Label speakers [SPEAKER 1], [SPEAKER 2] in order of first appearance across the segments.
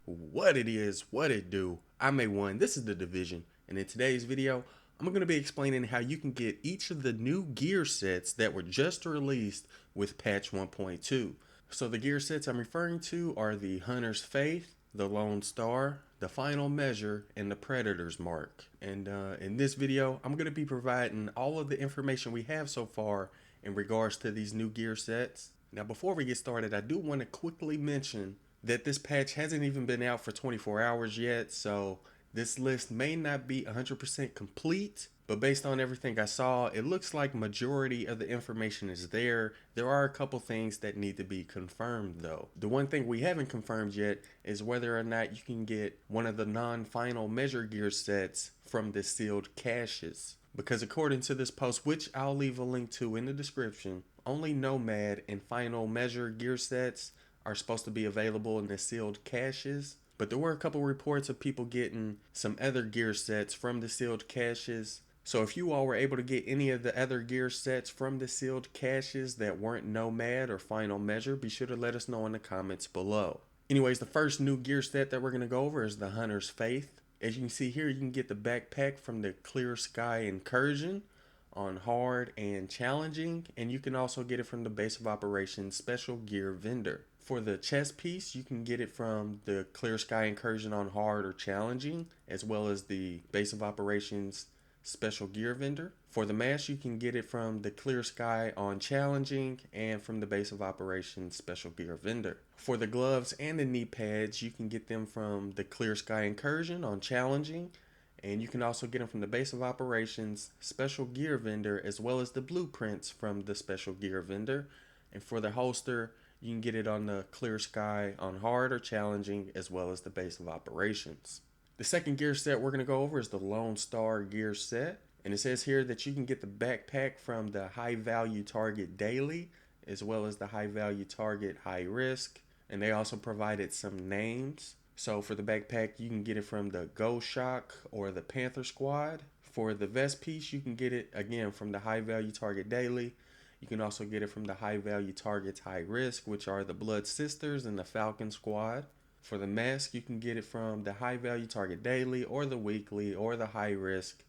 [SPEAKER 1] What it is, what it do. I'm A1, this is the Division, and in today's video, I'm going to be explaining how you can get each of the new gear sets that were just released with patch 1.2. So the gear sets I'm referring to are the Hunter's Faith, the Lone Star, the Final Measure, and the Predator's Mark. And in this video, I'm going to be providing all of the information we have so far in regards to these new gear sets. Now before we get started, I do want to quickly mention that this patch hasn't even been out for 24 hours yet, so this list may not be 100% complete, but based on everything I saw, it looks like majority of the information is there. There are a couple things that need to be confirmed though. The one thing we haven't confirmed yet is whether or not you can get one of the non-final measure gear sets from the sealed caches. Because according to this post, which I'll leave a link to in the description, only Nomad and Final Measure gear sets are supposed to be available in the sealed caches. But there were a couple reports of people getting some other gear sets from the sealed caches. So if you all were able to get any of the other gear sets from the sealed caches that weren't Nomad or Final Measure, be sure to let us know in the comments below. Anyways, the first new gear set that we're going to go over is the Hunter's Faith. As you can see here, you can get the backpack from the Clear Sky Incursion on hard and challenging, and you can also get it from the base of operations special gear vendor. For the chest piece, you can get it from the Clear Sky Incursion on hard or challenging, as well as the base of operations special gear vendor. For the mask, you can get it from the Clear Sky on challenging and from the base of operations special gear vendor. For the gloves and the knee pads, you can get them from the Clear Sky Incursion on challenging, and you can also get them from the base of operations special gear vendor, as well as the blueprints from the special gear vendor. And for the holster, you can get it on the Clear Sky on hard or challenging, as well as the base of operations. The second gear set we're going to go over is the Lone Star gear set. And it says here that you can get the backpack from the High Value Target Daily, as well as the High Value Target High Risk. And they also provided some names. So for the backpack, you can get it from the Go Shock or the Panther Squad. For the vest piece, you can get it again from the High Value Target Daily. You can also get it from the High Value Targets High Risk, which are the Blood Sisters and the Falcon Squad. For the mask, you can get it from the High Value Target Daily or the Weekly or the High Risk.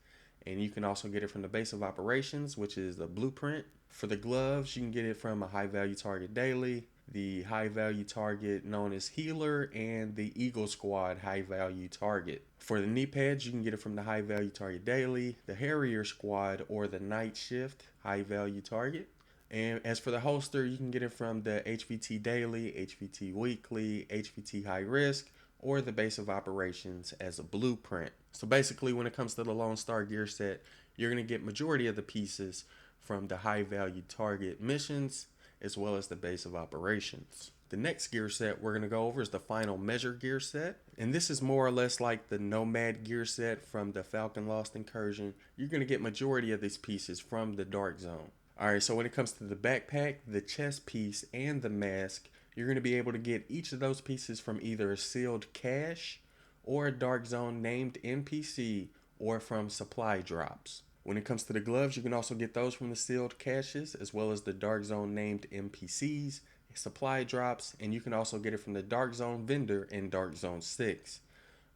[SPEAKER 1] And you can also get it from the base of operations, which is the blueprint. For the gloves, you can get it from a High Value Target Daily, the High Value Target known as Healer, and the Eagle Squad High Value Target. For the knee pads, you can get it from the High Value Target Daily, the Harrier Squad, or the Night Shift High Value Target. And as for the holster, you can get it from the HVT Daily, HVT Weekly, HVT High Risk, or the base of operations as a blueprint. So basically, when it comes to the Lone Star gear set, you're going to get majority of the pieces from the high value target missions, as well as the base of operations. The next gear set we're going to go over is the Final Measure gear set. And this is more or less like the Nomad gear set from the Falcon Lost Incursion. You're going to get majority of these pieces from the Dark Zone. Alright, so when it comes to the backpack, the chest piece, and the mask, you're going to be able to get each of those pieces from either a sealed cache or a Dark Zone named NPC, or from supply drops. When it comes to the gloves, you can also get those from the sealed caches, as well as the Dark Zone named NPCs, supply drops, and you can also get it from the Dark Zone vendor in Dark Zone 6.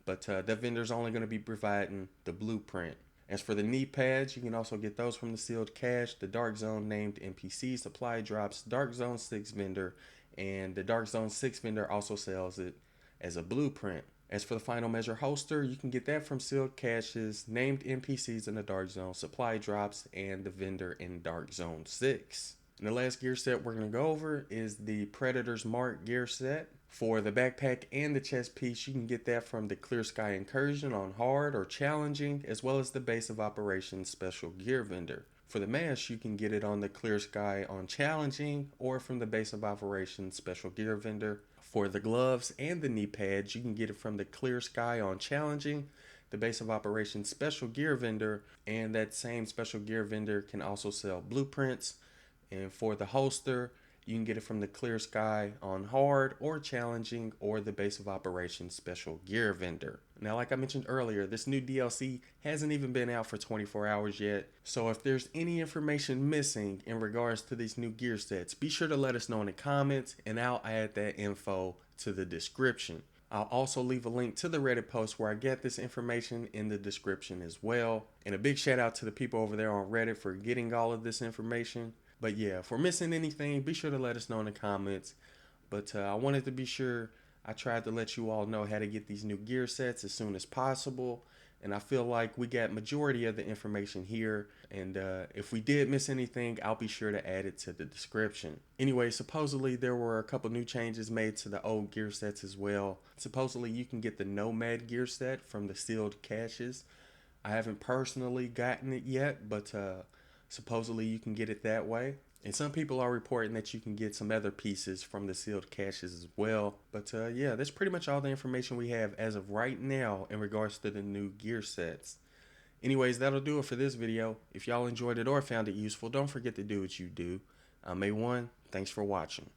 [SPEAKER 1] But that vendor is only going to be providing the blueprint. As for the knee pads, you can also get those from the sealed cache, the Dark Zone named NPC supply drops, Dark Zone 6 vendor, and the Dark Zone 6 vendor also sells it as a blueprint. As for the Final Measure holster, you can get that from sealed caches, named NPCs in the Dark Zone, supply drops, and the vendor in Dark Zone 6. And the last gear set we're going to go over is the Predator's Mark gear set. For the backpack and the chest piece, you can get that from the Clear Sky Incursion on hard or challenging, as well as the base of operations special gear vendor. For the mask, you can get it on the Clear Sky on challenging, or from the base of operations special gear vendor. For the gloves and the knee pads, you can get it from the Clear Sky on challenging, the base of operations special gear vendor, and that same special gear vendor can also sell blueprints. And for the holster, you can get it from the Clear Sky on hard or challenging, or the base of operations special gear vendor. Now, like I mentioned earlier, this new DLC hasn't even been out for 24 hours yet. So if there's any information missing in regards to these new gear sets, be sure to let us know in the comments, and I'll add that info to the description. I'll also leave a link to the Reddit post where I get this information in the description as well. And a big shout out to the people over there on Reddit for getting all of this information. But yeah, if we're missing anything, be sure to let us know in the comments. But I wanted to be sure I tried to let you all know how to get these new gear sets as soon as possible. And I feel like we got majority of the information here. And if we did miss anything, I'll be sure to add it to the description. Anyway, supposedly there were a couple new changes made to the old gear sets as well. Supposedly you can get the Nomad gear set from the sealed caches. I haven't personally gotten it yet, but supposedly you can get it that way. And some people are reporting that you can get some other pieces from the sealed caches as well. But yeah, that's pretty much all the information we have as of right now in regards to the new gear sets. Anyways, that'll do it for this video. If y'all enjoyed it or found it useful, don't forget to do what you do. I'm A1. Thanks for watching.